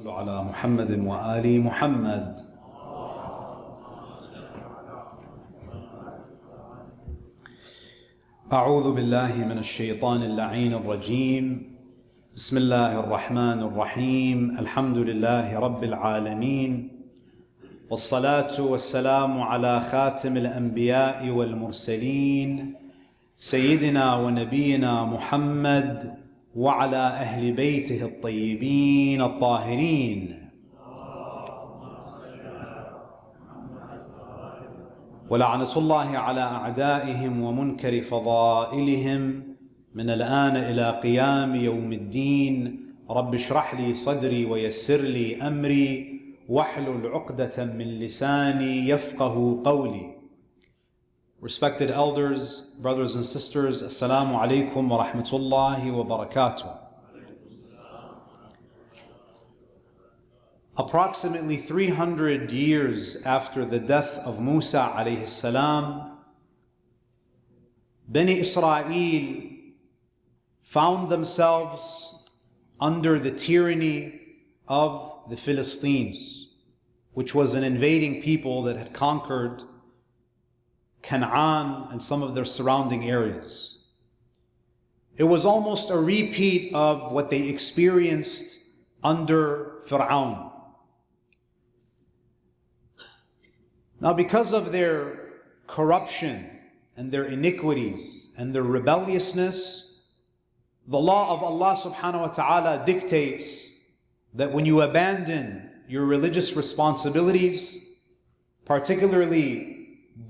صلوا على محمد وآل محمد. أعوذ بالله من الشيطان اللعين الرجيم. بسم الله الرحمن الرحيم. الحمد لله رب العالمين، والصلاة والسلام على خاتم الأنبياء والمرسلين سيدنا ونبينا محمد وعلى أهل بيته الطيبين الطاهرين. ولعنة الله على أعدائهم ومنكر فضائلهم من الآن إلى قيام يوم الدين. رب اشرح لي صدري ويسر لي أمري واحلل عقدة من لساني يفقه قولي. Respected elders, brothers and sisters, Assalamu alaikum wa rahmatullahi wa barakatuh. Approximately 300 years after the death of Musa alayhi salam, Bani Israel found themselves under the tyranny of the Philistines, which was an invading people that had conquered Canaan and some of their surrounding areas. It was almost a repeat of what they experienced under Fir'aun. Now, because of their corruption and their iniquities and their rebelliousness, the law of Allah subhanahu wa ta'ala dictates that when you abandon your religious responsibilities, particularly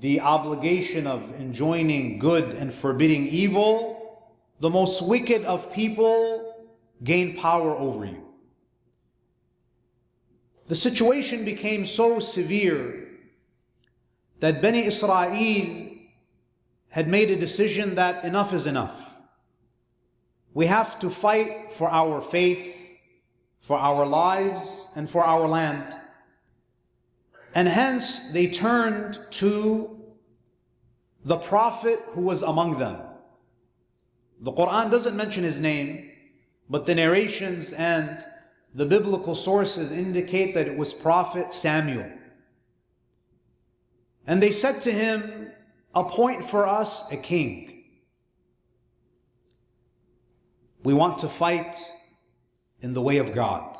the obligation of enjoining good and forbidding evil, the most wicked of people gain power over you. The situation became so severe that Bani Israel had made a decision that enough is enough. We have to fight for our faith, for our lives, and for our land. And hence they turned to the prophet who was among them. The Quran doesn't mention his name, but the narrations and the biblical sources indicate that it was Prophet Samuel. And they said to him, "Appoint for us a king. We want to fight in the way of God.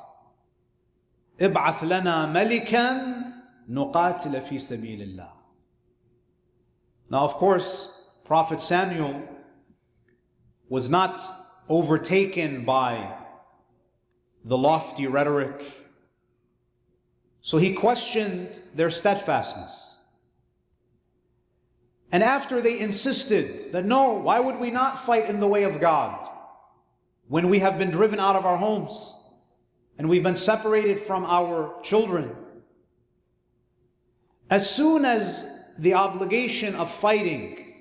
ابعث لنا ملكا نقاتل في سبيل الله." Now, of course, Prophet Samuel was not overtaken by the lofty rhetoric, so he questioned their steadfastness. And after they insisted that no, why would we not fight in the way of God when we have been driven out of our homes and we've been separated from our children? As soon as the obligation of fighting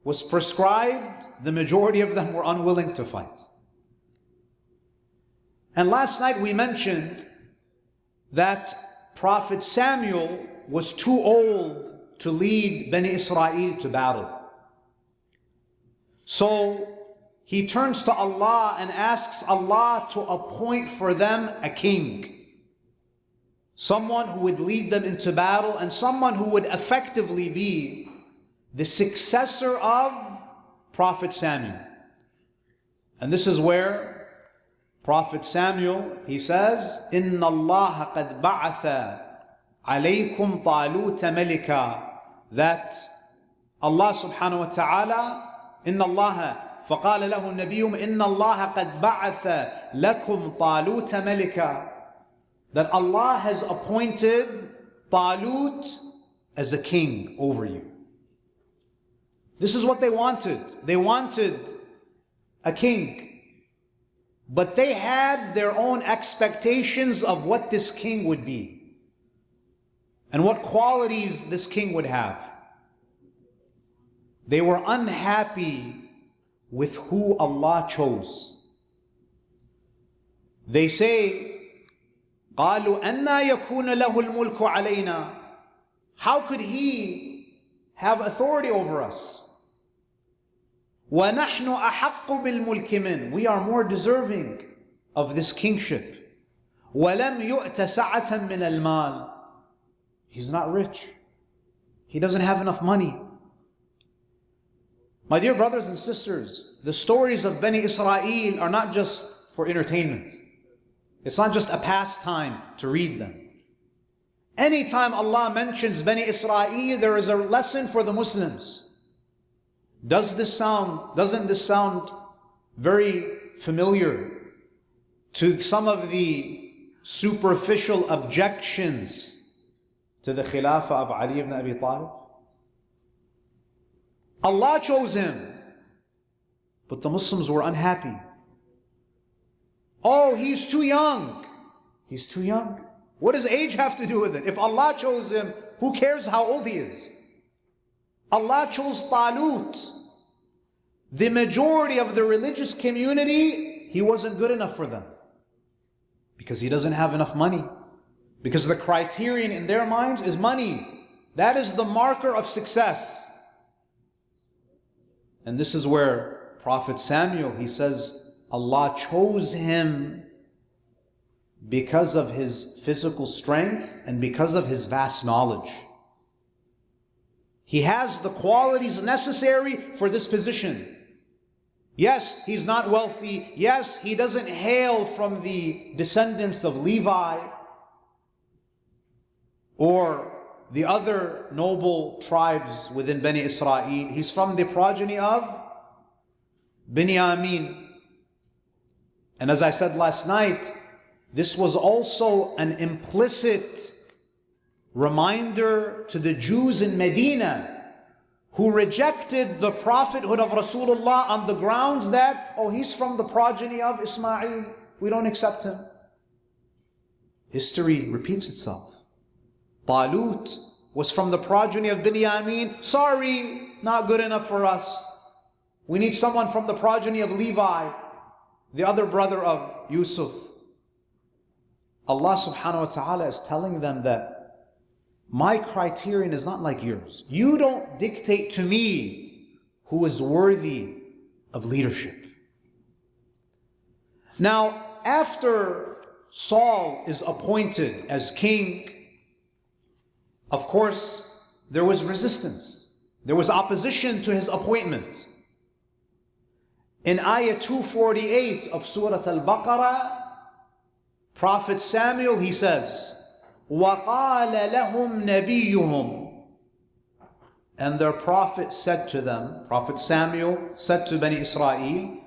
was prescribed, the majority of them were unwilling to fight. And last night we mentioned that Prophet Samuel was too old to lead Bani Israel to battle. So he turns to Allah and asks Allah to appoint for them a king, someone who would lead them into battle and someone who would effectively be the successor of Prophet Samuel. And this is where Prophet Samuel, he says, "Inna Allah qad ba'atha alaykum taluta malika," that Allah subhanahu wa ta'ala, "Inna Allah فقال له النبي إن الله قد بعث لكم طالوت ملكا," that Allah has appointed Talut as a king over you. This is what they wanted. They wanted a king, but they had their own expectations of what this king would be and what qualities this king would have. They were unhappy with who Allah chose. They say, قالوا أَنَّا يَكُونَ لَهُ الْمُلْكُ عَلَيْنَا. How could he have authority over us? وَنَحْنُ أَحَقُّ بِالْمُلْكِ مِنْ. We are more deserving of this kingship. وَلَمْ يُؤْتَ سَعَةً مِنَ الْمَالِ. He's not rich. He doesn't have enough money. My dear brothers and sisters, the stories of Bani Israel are not just for entertainment. It's not just a pastime to read them. Anytime Allah mentions Bani Israel, there is a lesson for the Muslims. Doesn't this sound very familiar to some of the superficial objections to the Khilafah of Ali ibn Abi Talib? Allah chose him, but the Muslims were unhappy. Oh, he's too young. He's too young. What does age have to do with it? If Allah chose him, who cares how old he is? Allah chose Talut. The majority of the religious community, he wasn't good enough for them because he doesn't have enough money. Because the criterion in their minds is money. That is the marker of success. And this is where Prophet Samuel, he says, Allah chose him because of his physical strength and because of his vast knowledge. He has the qualities necessary for this position. Yes, he's not wealthy. Yes, he doesn't hail from the descendants of Levi or the other noble tribes within Bani Israel. He's from the progeny of Binyamin. And as I said last night, this was also an implicit reminder to the Jews in Medina who rejected the prophethood of Rasulullah on the grounds that, oh, he's from the progeny of Ismail, we don't accept him. History repeats itself. Talut was from the progeny of Binyamin. Sorry, not good enough for us. We need someone from the progeny of Levi, the other brother of Yusuf. Allah subhanahu wa ta'ala is telling them that my criterion is not like yours. You don't dictate to me who is worthy of leadership. Now, after Saul is appointed as king, of course, there was resistance. There was opposition to his appointment. In ayah 248 of Surah Al-Baqarah, Prophet Samuel, he says, وَقَالَ لَهُمْ نَبِيُّهُمْ. And their prophet said to them, Prophet Samuel said to Bani Israel,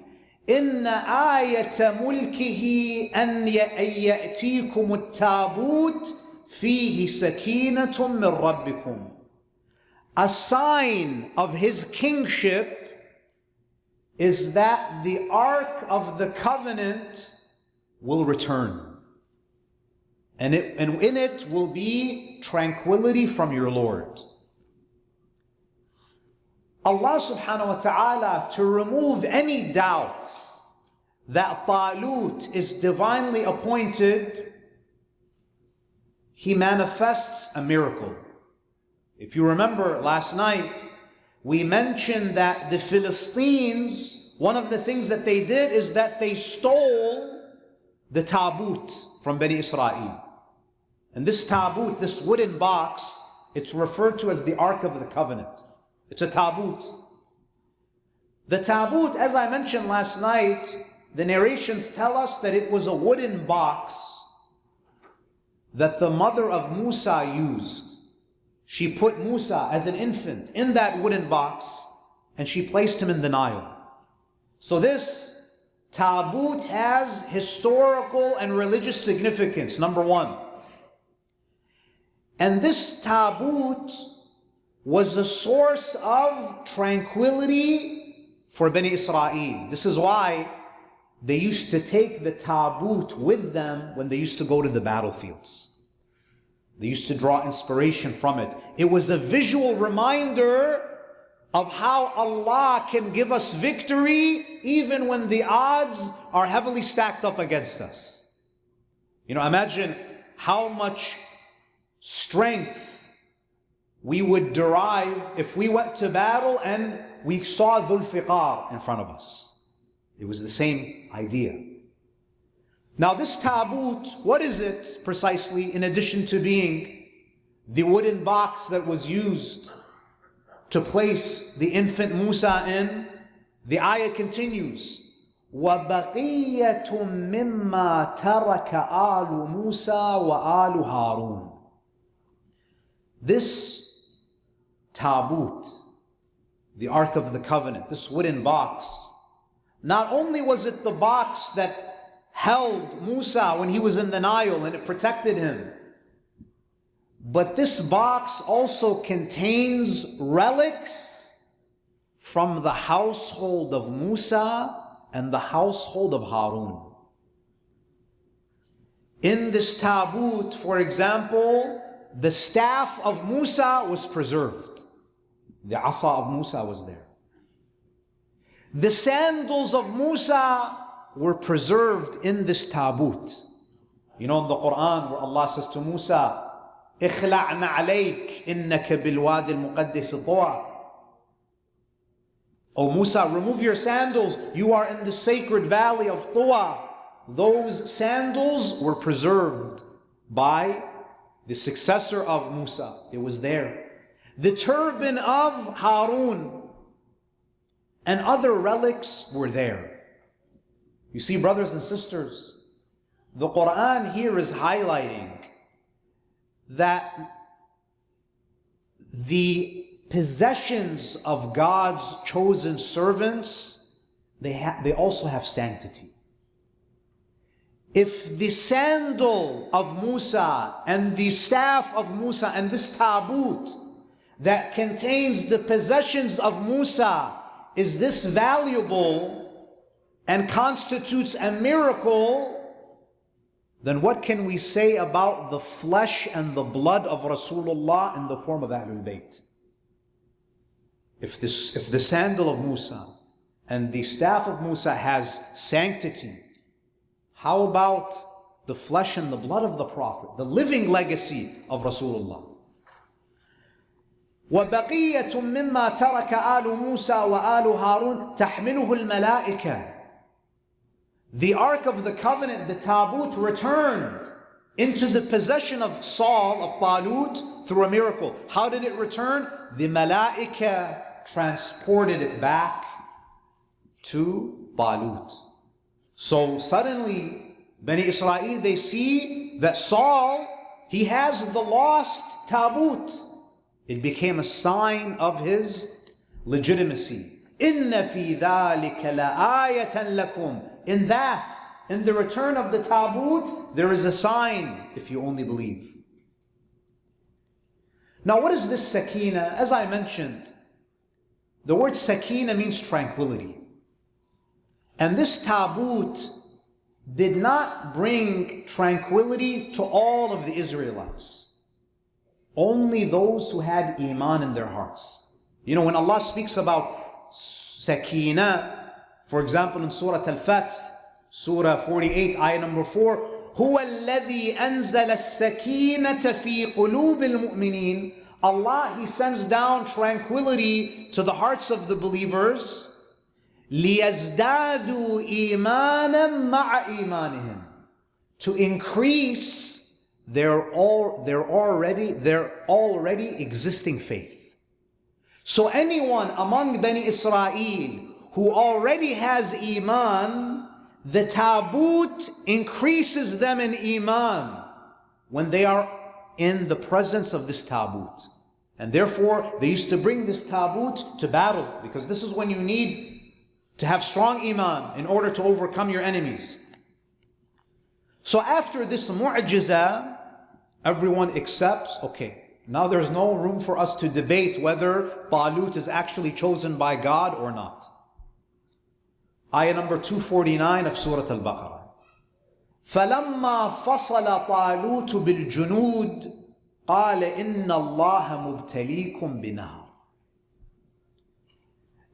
إِنَّ آيَةَ مُلْكِهِ أَنْ يَأْتِيكُمُ التَّابُوتِ فِيهِ سَكِينَةٌ مِّن رَبِّكُمْ. A sign of his kingship is that the Ark of the Covenant will return. And in it will be tranquility from your Lord. Allah subhanahu wa ta'ala, to remove any doubt that Talut is divinely appointed, he manifests a miracle. If you remember last night, we mentioned that the Philistines, one of the things that they did is that they stole the tabut from Bani Israel. And this tabut, this wooden box, it's referred to as the Ark of the Covenant. It's a tabut. The tabut, as I mentioned last night, the narrations tell us that it was a wooden box that the mother of Musa used. She put Musa as an infant in that wooden box and she placed him in the Nile. So this tabut has historical and religious significance, number one. And this tabut was a source of tranquility for Bani Israel. This is why they used to take the tabut with them when they used to go to the battlefields. They used to draw inspiration from it. It was a visual reminder of how Allah can give us victory even when the odds are heavily stacked up against us. You know, imagine how much strength we would derive if we went to battle and we saw Dhul Fiqar in front of us. It was the same idea. Now this taboot, what is it precisely, in addition to being the wooden box that was used to place the infant Musa in? The ayah continues, وَبَقِيَّةٌ مِّمَّا تَرَكَ آلُ مُوسَى وَآلُ هَارُونَ. This taboot, the Ark of the Covenant, this wooden box, not only was it the box that held Musa when he was in the Nile and it protected him, but this box also contains relics from the household of Musa and the household of Harun. In this taboot, for example, the staff of Musa was preserved. The asa of Musa was there. The sandals of Musa were preserved in this taboot. You know, in the Quran, where Allah says to Musa, اخلع نعليك إنك بالوادي المقدس طوى. O Musa, remove your sandals. You are in the sacred valley of Tuwa. Those sandals were preserved by the successor of Musa. It was there. The turban of Harun and other relics were there. You see, brothers and sisters, the Quran here is highlighting that the possessions of God's chosen servants, they also have sanctity. If the sandal of Musa and the staff of Musa and this taboot that contains the possessions of Musa is this valuable and constitutes a miracle, then what can we say about the flesh and the blood of Rasulullah in the form of Ahlul Bayt? If the sandal of Musa and the staff of Musa has sanctity, how about the flesh and the blood of the Prophet, the living legacy of Rasulullah? وَبَقِيَّةٌ مِّمَّا تَرَكَ آلُ مُوسَى وَآلُ هَارُونَ تَحْمِلُهُ الْمَلَائِكَةِ. The Ark of the Covenant, the Taboot, returned into the possession of Saul, of Talut, through a miracle. How did it return? The Malaika transported it back to Talut. So suddenly, Bani Israel, they see that Saul, he has the lost Taboot. It became a sign of his legitimacy. إِنَّ فِي ذَلِكَ لَآيَةً لَكُمْ. In that, in the return of the Taboot, there is a sign if you only believe. Now, what is this sakina? As I mentioned, the word sakina means tranquility. And this taboot did not bring tranquility to all of the Israelites. Only those who had iman in their hearts. You know, when Allah speaks about sakina, for example, in Surah Al-Fath, Surah 48, ayah number 4, هو الذي أنزل السكينة في قلوب المؤمنين. Allah, He sends down tranquility to the hearts of the believers. لِيَزْدَادُوا إِيمَانًا مَعَ إِيمَانِهِمْ. To increase their already existing faith. So anyone among Bani Israel who already has iman, the taboot increases them in iman when they are in the presence of this taboot. And therefore, they used to bring this taboot to battle, because this is when you need to have strong iman in order to overcome your enemies. So after this mu'jiza, everyone accepts, okay, now there's no room for us to debate whether Talut is actually chosen by God or not. Ayah number 249 of Surah Al-Baqarah. فَلَمَّا فَصَلَ طَالُوتُ بِالْجُنُودِ قَالَ إِنَّ اللَّهَ مُبْتَلِيكُمْ بِنَهَرٍ.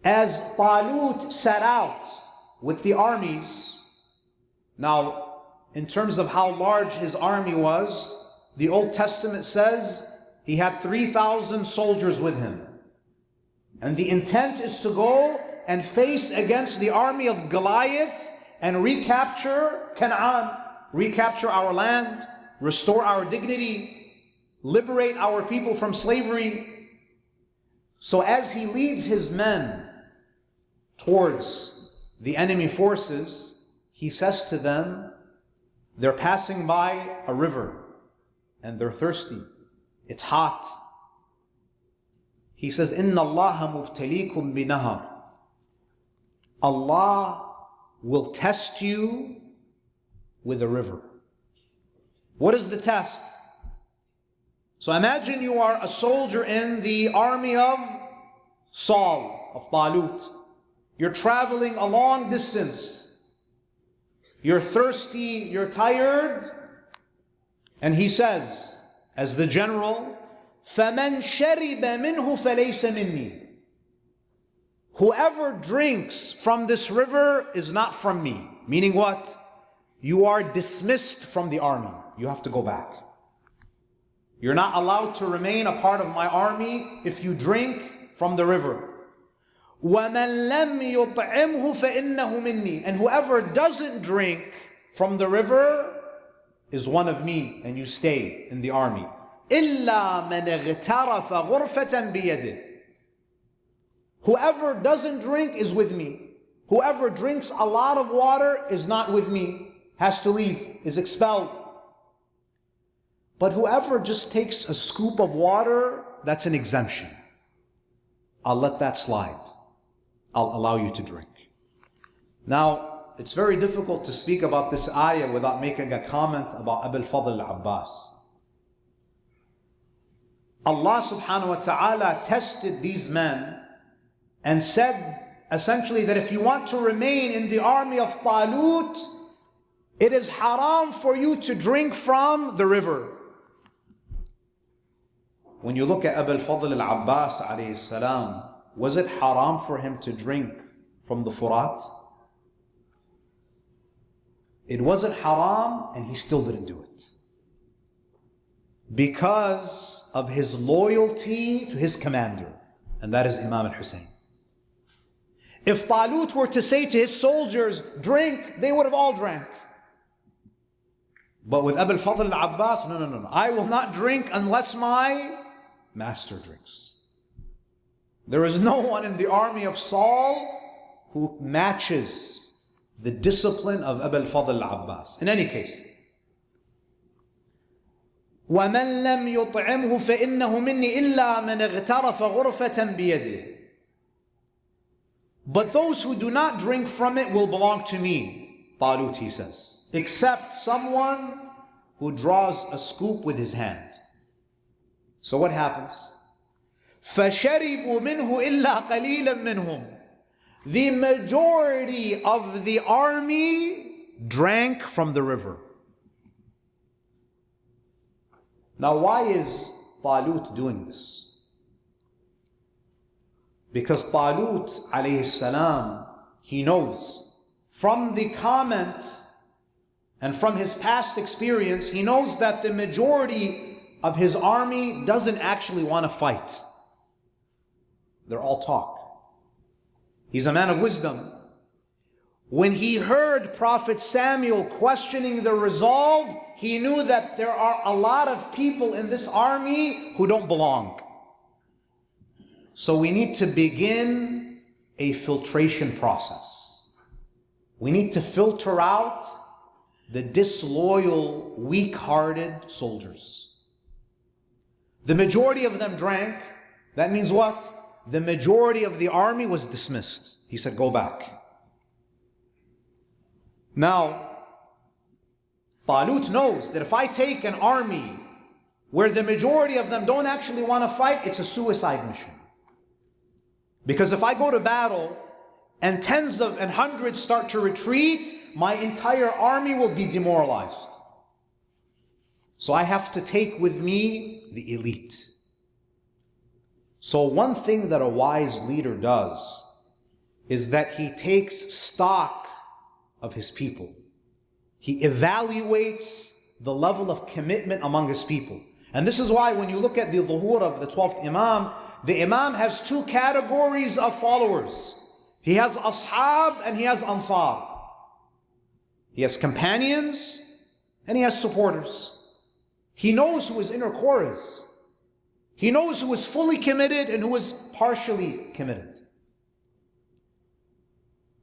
As Talut set out with the armies, now in terms of how large his army was, the Old Testament says he had 3,000 soldiers with him. And the intent is to go and face against the army of Goliath and recapture Canaan. recapture our land, restore our dignity, liberate our people from slavery. So as he leads his men towards the enemy forces, he says to them, they're passing by a river and they're thirsty. It's hot. He says, Inna Allaha mubtalikum binahar. Allah will test you with a river. What is the test? So imagine you are a soldier in the army of Saul, of Talut. You're traveling a long distance. You're thirsty, you're tired. And he says, as the general, فَمَنْ شَرِبَ مِنْهُ فَلَيْسَ مِنِّي. Whoever drinks from this river is not from me. Meaning what? You are dismissed from the army. You have to go back. You're not allowed to remain a part of my army if you drink from the river. وَمَنْ لَمْ يُطْعِمْهُ فَإِنَّهُ مِنِّي. And whoever doesn't drink from the river is one of me, and you stay in the army. إِلَّا مَنْ اغْتَرَفَ غُرْفَةً بِيَدِهِ. Whoever doesn't drink is with me. Whoever drinks a lot of water is not with me, has to leave, is expelled. But whoever just takes a scoop of water, that's an exemption. I'll let that slide. I'll allow you to drink. Now, it's very difficult to speak about this ayah without making a comment about Abu al-Fadl al-Abbas. Allah subhanahu wa ta'ala tested these men and said essentially that if you want to remain in the army of Talut, it is haram for you to drink from the river. When you look at Abu al-Fadl al-Abbas alayhi salam, was it haram for him to drink from the Furat? It wasn't haram, and he still didn't do it. Because of his loyalty to his commander, and that is Imam al-Hussein. If Talut were to say to his soldiers, drink, they would have all drank. But with Abu al-Fadl al-Abbas, no. I will not drink unless my master drinks. There is no one in the army of Saul who matches the discipline of Abu al-Fadl al-Abbas. In any case, وَمَنْ لَمْ يُطْعِمْهُ فَإِنَّهُ مِنِّي إِلَّا مَنْ اغْتَرَفَ غُرْفَةً بِيَدِهِ. But those who do not drink from it will belong to me, Talut, he says, except someone who draws a scoop with his hand. So what happens? فَشَرِبُوا مِنْهُ إِلَّا قَلِيلًا مِنْهُمْ. The majority of the army drank from the river. Now why is Talut doing this? Because Talut alayhi salam, he knows from the comment and from his past experience, he knows that the majority of his army doesn't actually want to fight. They're all talk. He's a man of wisdom. When he heard Prophet Samuel questioning the resolve, he knew that there are a lot of people in this army who don't belong. So we need to begin a filtration process. We need to filter out the disloyal, weak-hearted soldiers. The majority of them drank. That means what? The majority of the army was dismissed. He said, go back. Now, Talut knows that if I take an army where the majority of them don't actually want to fight, it's a suicide mission. Because if I go to battle and tens of and hundreds start to retreat, my entire army will be demoralized. So I have to take with me the elite. So one thing that a wise leader does is that he takes stock of his people. He evaluates the level of commitment among his people. And this is why when you look at the dhuhur of the 12th Imam, the Imam has two categories of followers. He has ashab and he has ansar. He has companions and he has supporters. He knows who his inner core is. He knows who is fully committed and who is partially committed.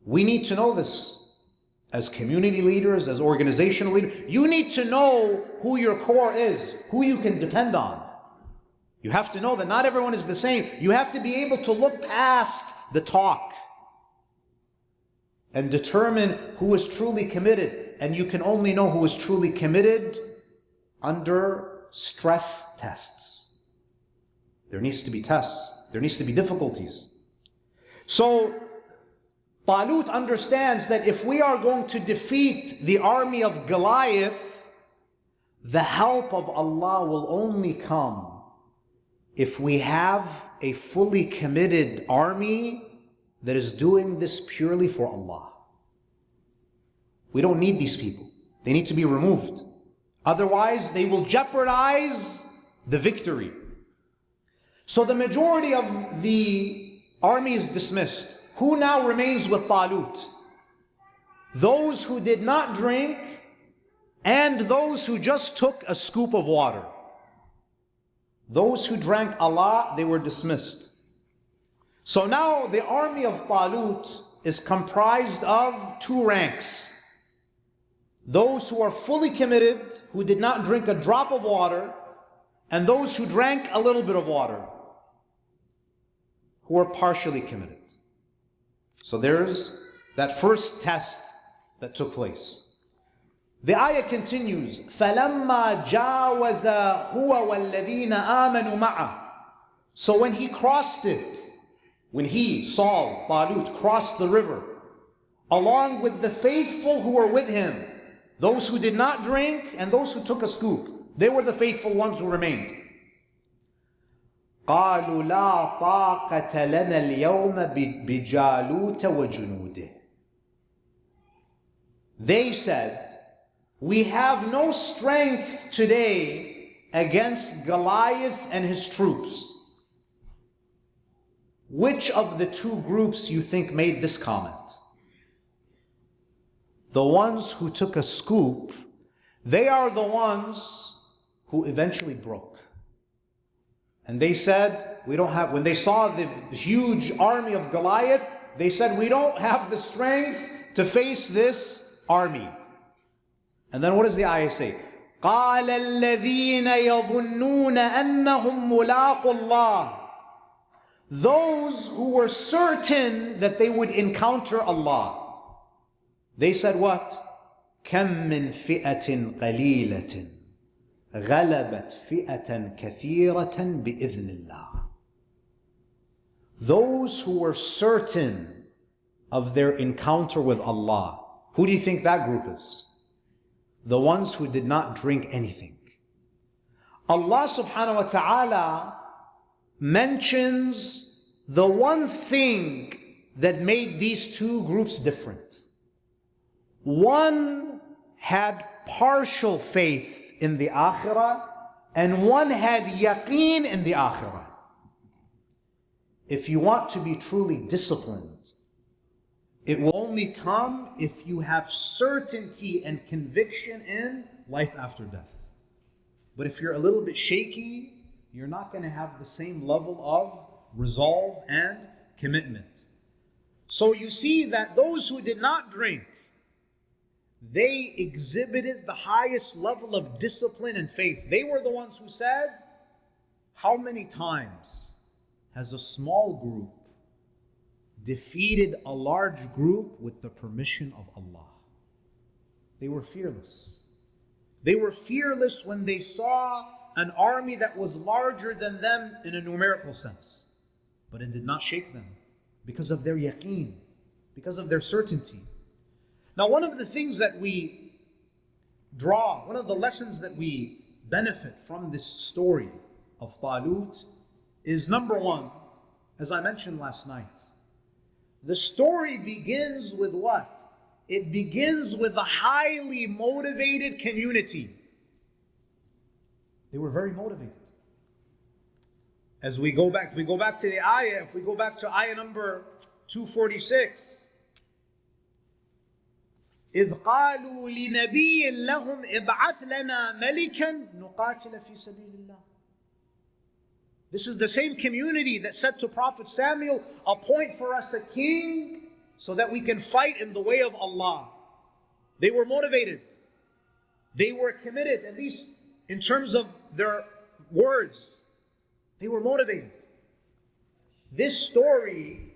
We need to know this as community leaders, as organizational leaders. You need to know who your core is, who you can depend on. You have to know that not everyone is the same. You have to be able to look past the talk and determine who is truly committed. And you can only know who is truly committed under stress tests. There needs to be tests. There needs to be difficulties. So Talut understands that if we are going to defeat the army of Goliath, the help of Allah will only come if we have a fully committed army that is doing this purely for Allah. We don't need these people. They need to be removed. Otherwise, they will jeopardize the victory. So the majority of the army is dismissed. Who now remains with Talut? Those who did not drink and those who just took a scoop of water. Those who drank Allah, they were dismissed. So now the army of Talut is comprised of two ranks. Those who are fully committed, who did not drink a drop of water, and those who drank a little bit of water, who are partially committed. So there's that first test that took place. The ayah continues, فَلَمَّا جَاوَزَ هُوَ وَالَّذِينَ آمَنُوا مَعَهُ. So when he crossed it, when he, Saul, Talut, crossed the river, along with the faithful who were with him, those who did not drink and those who took a scoop, they were the faithful ones who remained. قَالُوا لَا طَاقَةَ لَنَا الْيَوْمَ بِجَالُوتَ وَجُنُودِهِ. They said, we have no strength today against Goliath and his troops. Which of the two groups you think made this comment? The ones who took a scoop, they are the ones who eventually broke. And they said, when they saw the huge army of Goliath, they said, we don't have the strength to face this army. And then what does the ayah say? قَالَ الَّذِينَ يَظُنُّونَ أَنَّهُمْ مُلَاقُوا اللَّهِ. Those who were certain that they would encounter Allah. They said what? كَم مِّن فِئَةٍ قَلِيلَةٍ غَلَبَتْ فِئَةً كَثِيرَةً بِإِذْنِ اللَّهِ. Those who were certain of their encounter with Allah. Who do you think that group is? The ones who did not drink anything. Allah subhanahu wa ta'ala mentions the one thing that made these two groups different. One had partial faith in the akhirah and one had yaqeen in the akhirah. If you want to be truly disciplined, it will only come if you have certainty and conviction in life after death. But if you're a little bit shaky, you're not going to have the same level of resolve and commitment. So you see that those who did not drink, they exhibited the highest level of discipline and faith. They were the ones who said, how many times has a small group defeated a large group with the permission of Allah? They were fearless. They were fearless when they saw an army that was larger than them in a numerical sense. But it did not shake them because of their yaqeen, because of their certainty. Now, one of the things that we draw, one of the lessons that we benefit from this story of Talut is number one, as I mentioned last night, the story begins with what? It begins with a highly motivated community. They were very motivated. As we go back, if we go back to the ayah, if we go back to ayah number 246, إذ قالوا لنبي لهم ابعث لنا ملكا نقاتل في سبيل الله. This is the same community that said to Prophet Samuel, appoint for us a king so that we can fight in the way of Allah. They were motivated. They were committed, at least in terms of their words. They were motivated. This story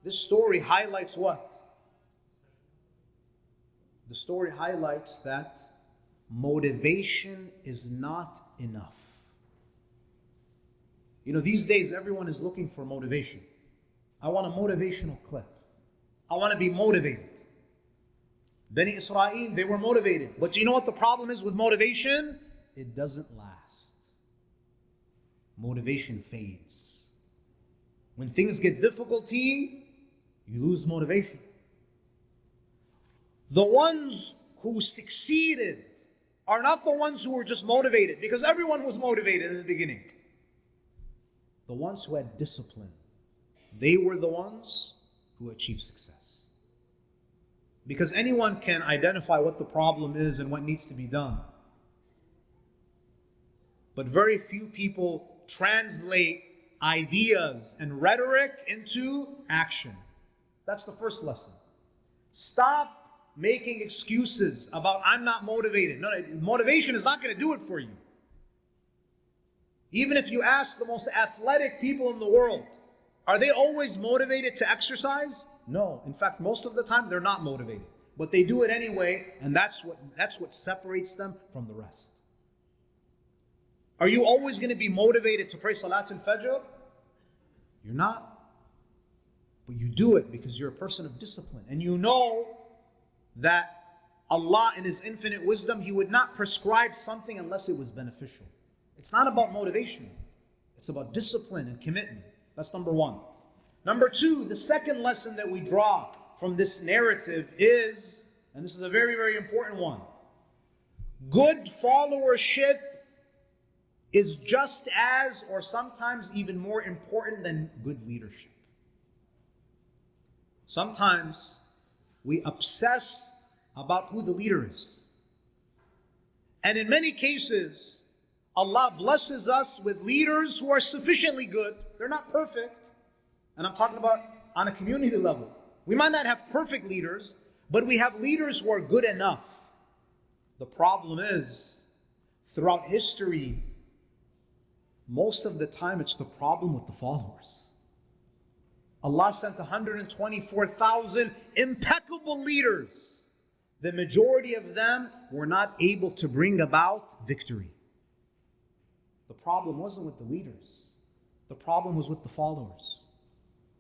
highlights what? The story highlights that motivation is not enough. You know, these days everyone is looking for motivation. I want a motivational clip. I want to be motivated. Bani Israel, they were motivated. But do you know what the problem is with motivation? It doesn't last. Motivation fades. When things get difficulty, you lose motivation. The ones who succeeded are not the ones who were just motivated, because everyone was motivated in the beginning. The ones who had discipline, they were the ones who achieved success. Because anyone can identify what the problem is and what needs to be done. But very few people translate ideas and rhetoric into action. That's the first lesson. Stop making excuses about I'm not motivated. No, motivation is not going to do it for you. Even if you ask the most athletic people in the world, are they always motivated to exercise? No. In fact, most of the time they're not motivated. But they do it anyway, and that's what separates them from the rest. Are you always going to be motivated to pray Salatul Fajr? You're not. But you do it because you're a person of discipline. And you know that Allah in His infinite wisdom, He would not prescribe something unless it was beneficial. It's not about motivation. It's about discipline and commitment. That's number one. Number two, the second lesson that we draw from this narrative is, and this is a very, very important one, good followership is just as, or sometimes even more important than good leadership. Sometimes we obsess about who the leader is. And in many cases, Allah blesses us with leaders who are sufficiently good. They're not perfect. And I'm talking about on a community level. We might not have perfect leaders, but we have leaders who are good enough. The problem is, throughout history, most of the time it's the problem with the followers. Allah sent 124,000 impeccable leaders. The majority of them were not able to bring about victory. The problem wasn't with the leaders. The problem was with the followers.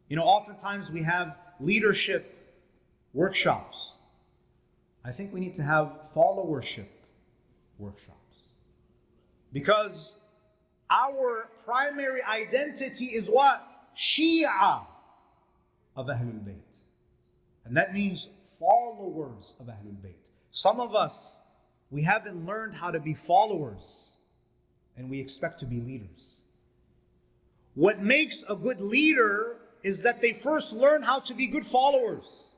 You know, oftentimes we have leadership workshops. I think we need to have followership workshops. Because our primary identity is what? Shia of Ahlul Bayt. And that means followers of Ahlul Bayt. Some of us, we haven't learned how to be followers, and we expect to be leaders. What makes a good leader is that they first learn how to be good followers.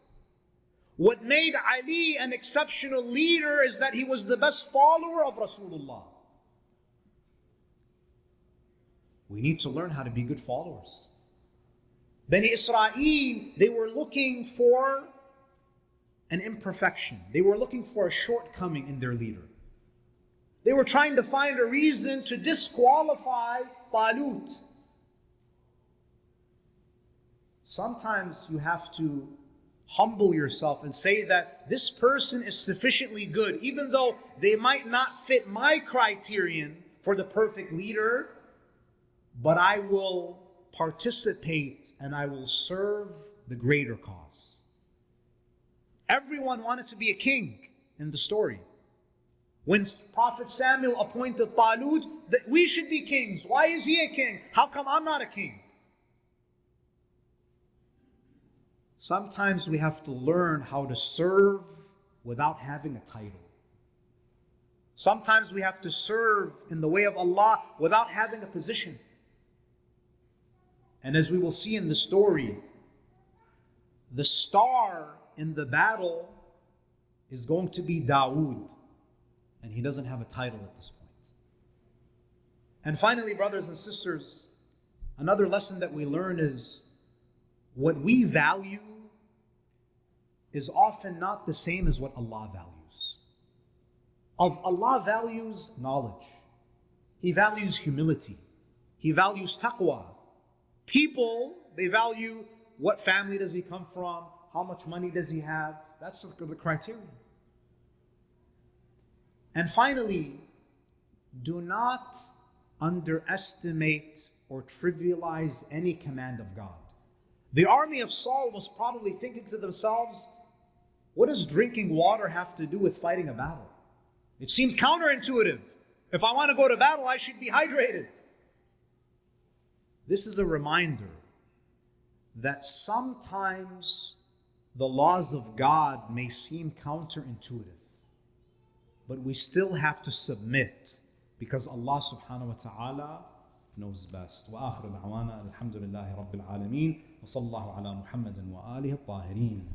What made Ali an exceptional leader is that he was the best follower of Rasulullah. We need to learn how to be good followers. Bani Israel, they were looking for an imperfection. They were looking for a shortcoming in their leader. They were trying to find a reason to disqualify Talut. Sometimes you have to humble yourself and say that this person is sufficiently good, even though they might not fit my criterion for the perfect leader, but I will participate and I will serve the greater cause. Everyone wanted to be a king in the story. When Prophet Samuel appointed Talut, that we should be kings. Why is he a king? How come I'm not a king? Sometimes we have to learn how to serve without having a title. Sometimes we have to serve in the way of Allah without having a position. And as we will see in the story, the star in the battle is going to be Dawood, and he doesn't have a title at this point. And finally, brothers and sisters, another lesson that we learn is what we value is often not the same as what Allah values. Allah values knowledge. He values humility. He values taqwa. People, they value what family does he come from, how much money does he have. That's the criteria. And finally, do not underestimate or trivialize any command of God. The army of Saul was probably thinking to themselves, what does drinking water have to do with fighting a battle? It seems counterintuitive. If I want to go to battle, I should be hydrated. This is a reminder that sometimes the laws of God may seem counterintuitive, but we still have to submit because Allah subhanahu wa ta'ala knows best. وآخر دعوانا الحمد لله رب العالمين وصلى الله على محمد وآله الطاهرين.